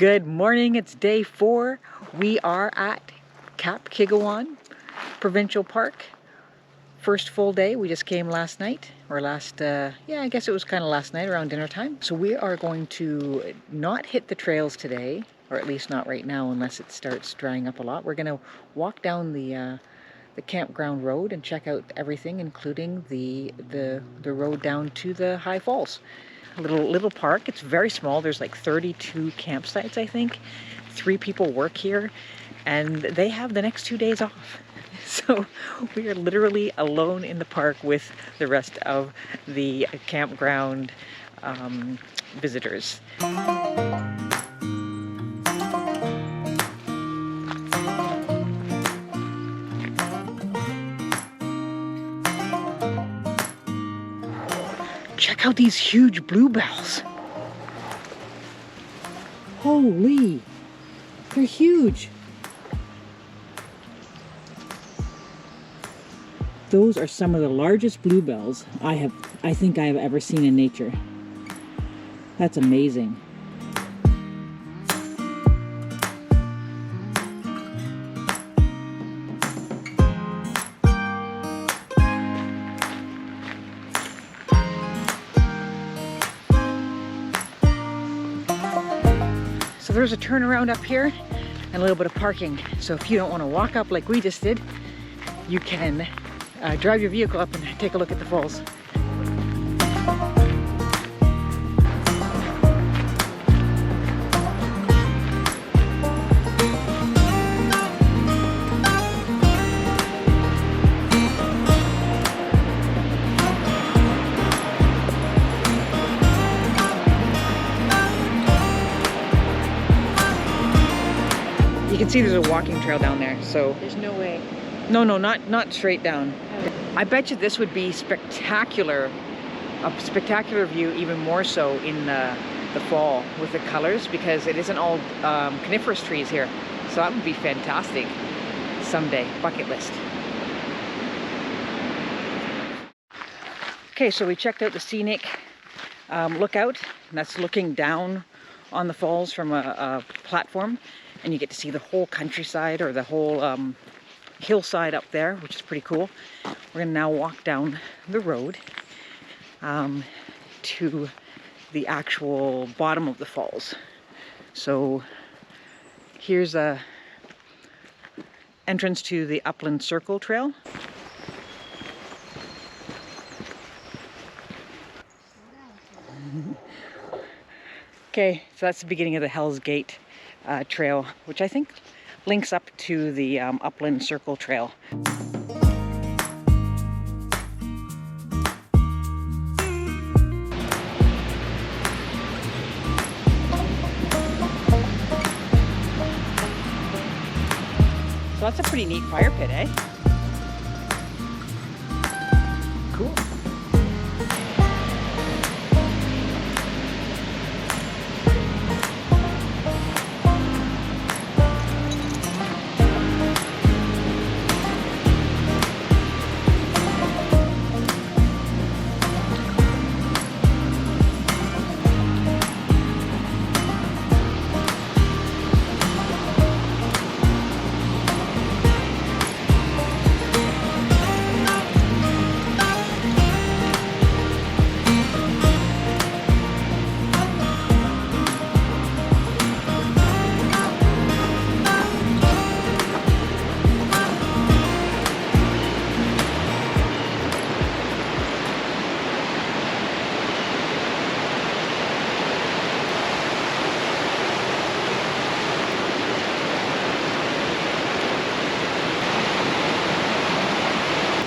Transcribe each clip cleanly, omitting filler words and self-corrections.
Good morning, it's day 4. We are at Kap-Kig-Iwan Provincial Park. First full day. We just came last night, or I guess it was kind of last night around dinner time. So we are going to not hit the trails today, or at least not right now unless it starts drying up a lot. We're going to walk down the campground road and check out everything, including the road down to the high falls. A little park. It's very small. There's like 32 campsites, I think. 3 people work here, and they have the next 2 days off. So we are literally alone in the park with the rest of the campground visitors. Check out these huge bluebells. Holy, they're huge. Those are some of the largest bluebells I think I have ever seen in nature. That's amazing. So there's a turnaround up here and a little bit of parking. So if you don't want to walk up like we just did, you can drive your vehicle up and take a look at the falls. You can see there's a walking trail down there, so there's no way. No, not straight down. I bet you this would be spectacular, a spectacular view, even more so in the fall with the colors, because it isn't all coniferous trees here. So that would be fantastic someday, bucket list. Okay, so we checked out the scenic lookout, and that's looking down on the falls from a platform, and you get to see the whole countryside, or the whole hillside up there, which is pretty cool. We're gonna now walk down the road to the actual bottom of the falls. So here's a entrance to the Upland Circle Trail. Okay, so that's the beginning of the Hell's Gate Trail, which I think links up to the Upland Circle Trail. So that's a pretty neat fire pit, eh? Cool.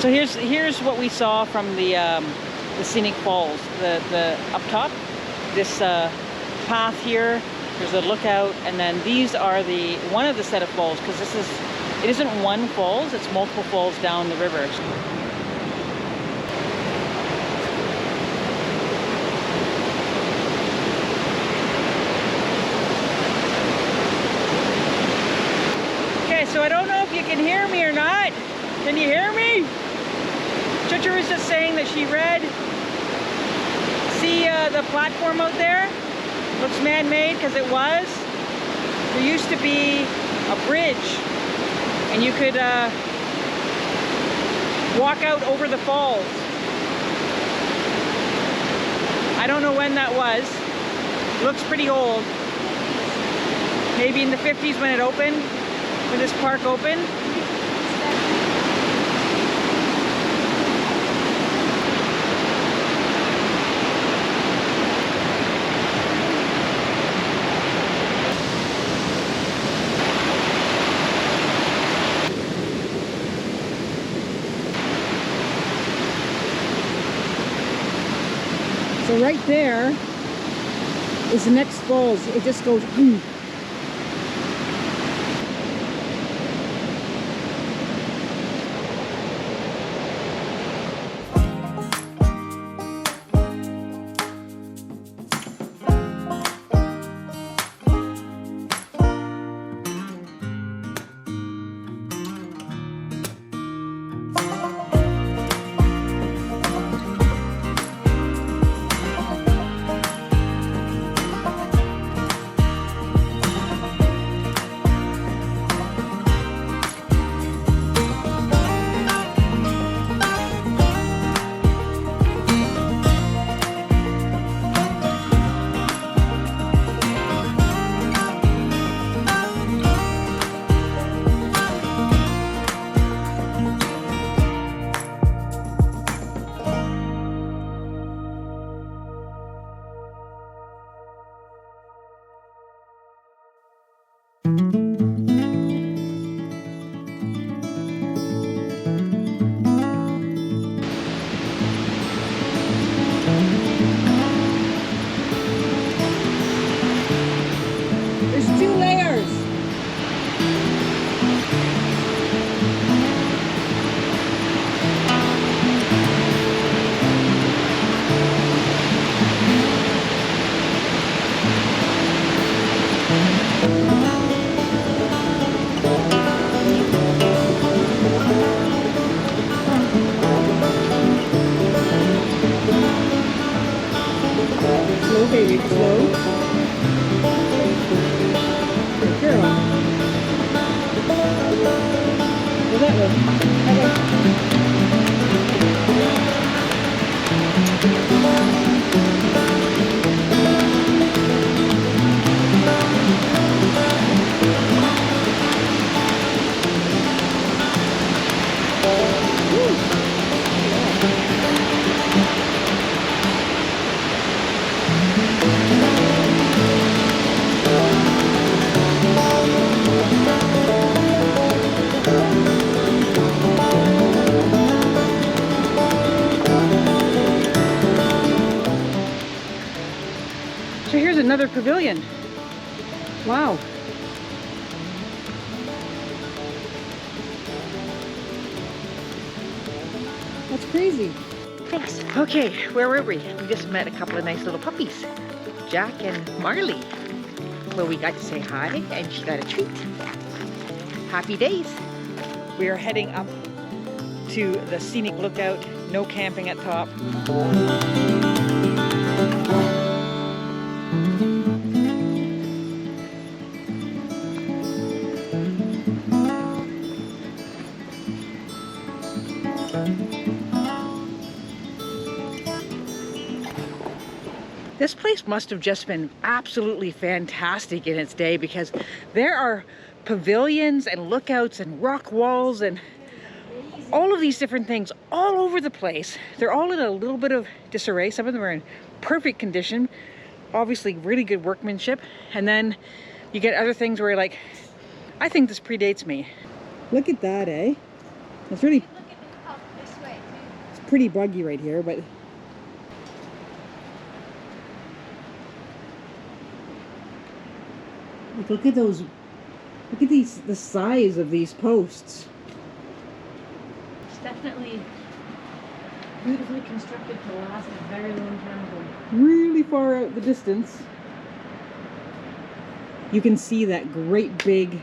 So here's what we saw from the scenic falls. The up top, this path here. There's a lookout, and then these are one of the set of falls, because it isn't one falls, it's multiple falls down the river. Okay, so I don't know if you can hear me or not. Can you hear me? Chicha was just saying that she read, see the platform out there? Looks man-made, because it was. used to be a bridge, and you could walk out over the falls. I don't know when that was. Looks pretty old. Maybe in the 50s when it opened, when this park opened. So right there is the next falls. It just goes boom. Slow, baby, slow. Good girl. Go that way. That way. So here's another pavilion. Wow. That's crazy. Thanks. Okay, where were we? We just met a couple of nice little puppies, Jack and Marley. Well, we got to say hi and she got a treat. Happy days. We are heading up to the scenic lookout. No camping at top. This place must have just been absolutely fantastic in its day, because there are pavilions and lookouts and rock walls and all of these different things all over the place. They're all in a little bit of disarray. Some of them are in perfect condition, obviously really good workmanship. And then you get other things where you're like, I think this predates me. Look at that, eh? It's really, Look at the up this way too. it's pretty buggy right here, but like, look at those, look at these, the size of these posts. It's definitely beautifully constructed to last a very long time ago. Really far out the distance. You can see that great big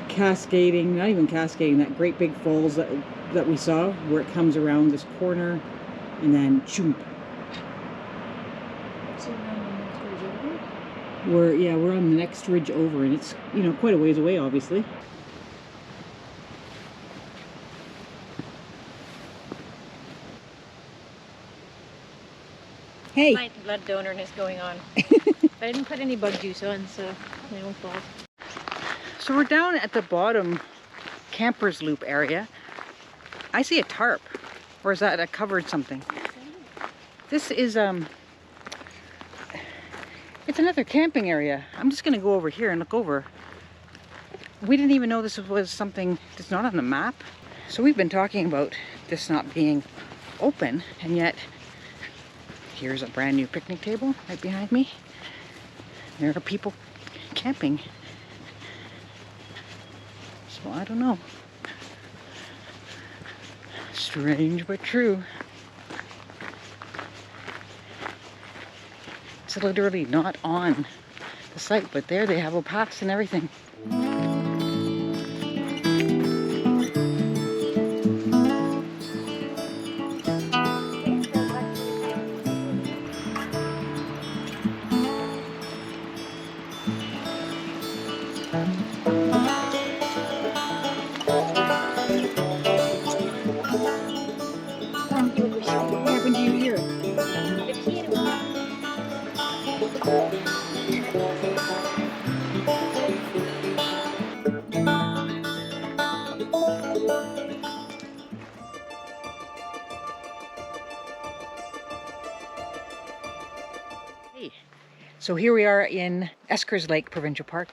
cascading, not even cascading, that great big falls that we saw, where it comes around this corner and then choomp. So now the next bridge over. We're on the next ridge over, and it's, you know, quite a ways away, obviously. Hey! My blood donor-ness going on. But I didn't put any bug juice on, so they won't fall. So we're down at the bottom campers loop area. I see a tarp. Or is that a covered something? This is, it's another camping area. I'm just gonna go over here and look over. We didn't even know this was something that's not on the map. So we've been talking about this not being open, and yet here's a brand new picnic table right behind me. There are people camping. So I don't know. Strange but true. It's literally not on the site, but there they have a pass and everything. What happened to you here? Hey, so here we are in Eskers Lake Provincial Park.